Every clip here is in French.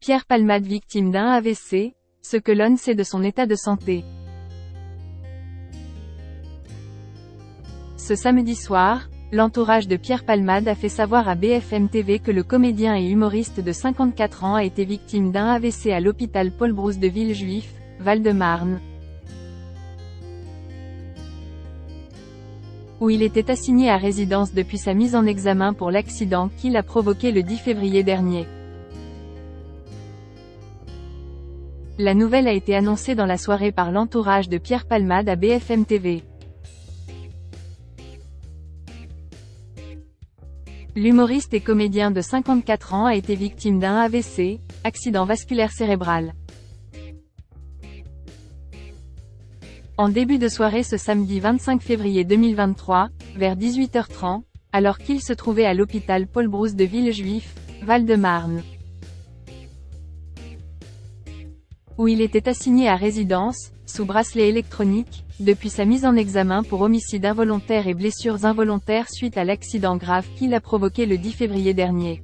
Pierre Palmade victime d'un AVC, ce que l'on sait de son état de santé. Ce samedi soir, l'entourage de Pierre Palmade a fait savoir à BFM TV que le comédien et humoriste de 54 ans a été victime d'un AVC à l'hôpital Paul-Brousse de Villejuif, Val-de-Marne, où il était assigné à résidence depuis sa mise en examen pour l'accident qu'il a provoqué le 10 février dernier. La nouvelle a été annoncée dans la soirée par l'entourage de Pierre Palmade à BFM TV. L'humoriste et comédien de 54 ans a été victime d'un AVC, accident vasculaire cérébral. En début de soirée ce samedi 25 février 2023, vers 18h30, alors qu'il se trouvait à l'hôpital Paul-Brousse de Villejuif, Val-de-Marne, où il était assigné à résidence, sous bracelet électronique, depuis sa mise en examen pour homicide involontaire et blessures involontaires suite à l'accident grave qu'il a provoqué le 10 février dernier.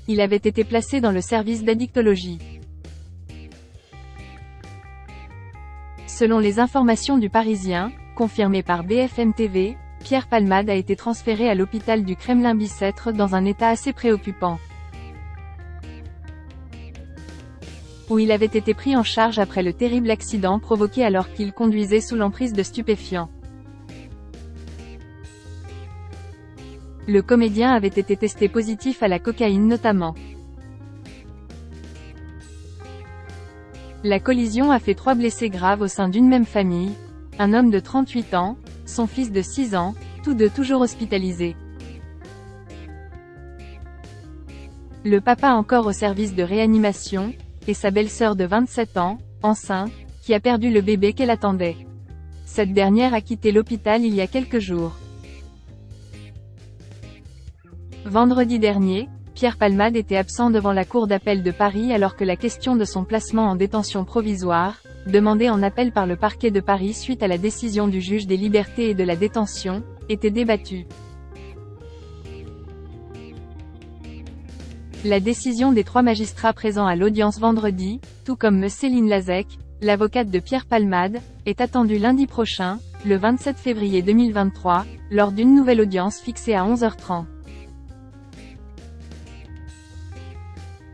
Il avait été placé dans le service d'addictologie. Selon les informations du Parisien, confirmées par BFM TV, Pierre Palmade a été transféré à l'hôpital du Kremlin-Bicêtre dans un état assez préoccupant, où il avait été pris en charge après le terrible accident provoqué alors qu'il conduisait sous l'emprise de stupéfiants. Le comédien avait été testé positif à la cocaïne notamment. La collision a fait 3 blessés graves au sein d'une même famille, un homme de 38 ans, son fils de 6 ans, tous deux toujours hospitalisés. Le papa encore au service de réanimation, et sa belle-sœur de 27 ans, enceinte, qui a perdu le bébé qu'elle attendait. Cette dernière a quitté l'hôpital il y a quelques jours. Vendredi dernier, Pierre Palmade était absent devant la cour d'appel de Paris alors que la question de son placement en détention provisoire, demandée en appel par le parquet de Paris suite à la décision du juge des libertés et de la détention, était débattue. La décision des 3 magistrats présents à l'audience vendredi, tout comme me Céline Lazec, l'avocate de Pierre Palmade, est attendue lundi prochain, le 27 février 2023, lors d'une nouvelle audience fixée à 11h30.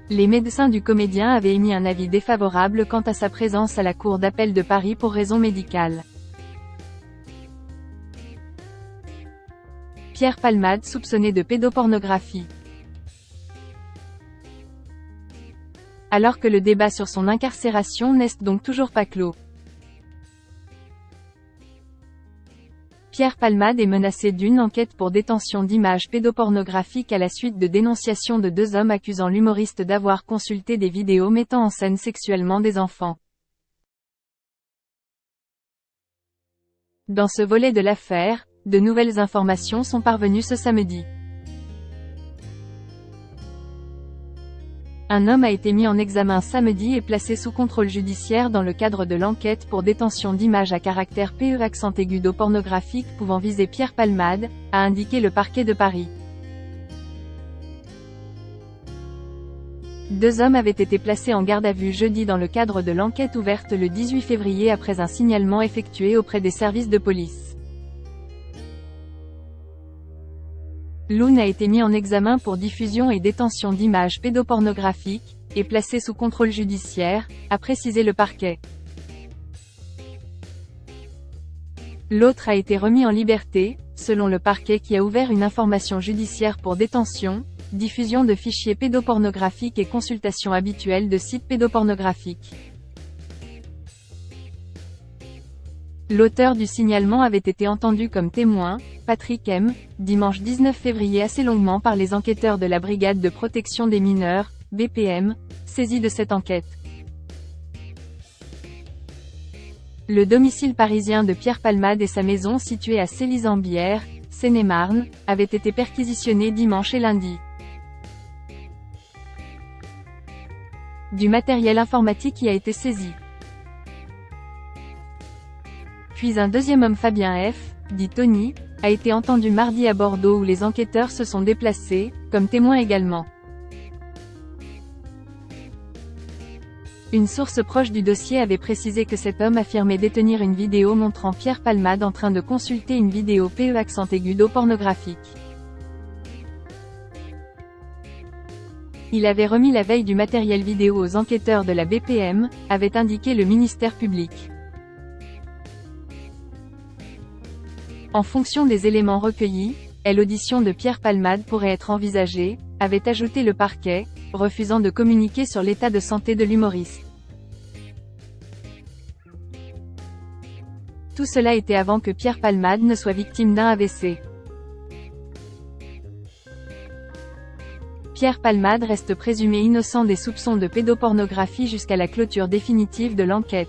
Les médecins du comédien avaient émis un avis défavorable quant à sa présence à la cour d'appel de Paris pour raisons médicales. Pierre Palmade soupçonné de pédopornographie. Alors que le débat sur son incarcération n'est donc toujours pas clos. Pierre Palmade est menacé d'une enquête pour détention d'images pédopornographiques à la suite de dénonciations de 2 hommes accusant l'humoriste d'avoir consulté des vidéos mettant en scène sexuellement des enfants. Dans ce volet de l'affaire, de nouvelles informations sont parvenues ce samedi. Un homme a été mis en examen samedi et placé sous contrôle judiciaire dans le cadre de l'enquête pour détention d'images à caractère pédopornographique pouvant viser Pierre Palmade, a indiqué le parquet de Paris. 2 hommes avaient été placés en garde à vue jeudi dans le cadre de l'enquête ouverte le 18 février après un signalement effectué auprès des services de police. L'un a été mis en examen pour diffusion et détention d'images pédopornographiques, et placé sous contrôle judiciaire, a précisé le parquet. L'autre a été remis en liberté, selon le parquet qui a ouvert une information judiciaire pour détention, diffusion de fichiers pédopornographiques et consultation habituelle de sites pédopornographiques. L'auteur du signalement avait été entendu comme témoin, Patrick M., dimanche 19 février assez longuement par les enquêteurs de la Brigade de protection des mineurs, BPM, saisis de cette enquête. Le domicile parisien de Pierre Palmade et sa maison située à Célises-en-Bière, Seine-et-Marne, avaient été perquisitionnés dimanche et lundi. Du matériel informatique y a été saisi. Puis un deuxième homme Fabien F., dit Tony, a été entendu mardi à Bordeaux où les enquêteurs se sont déplacés, comme témoins également. Une source proche du dossier avait précisé que cet homme affirmait détenir une vidéo montrant Pierre Palmade en train de consulter une vidéo pornographique. Il avait remis la veille du matériel vidéo aux enquêteurs de la BPM, avait indiqué le ministère public. En fonction des éléments recueillis, l'audition de Pierre Palmade pourrait être envisagée, avait ajouté le parquet, refusant de communiquer sur l'état de santé de l'humoriste. Tout cela était avant que Pierre Palmade ne soit victime d'un AVC. Pierre Palmade reste présumé innocent des soupçons de pédopornographie jusqu'à la clôture définitive de l'enquête.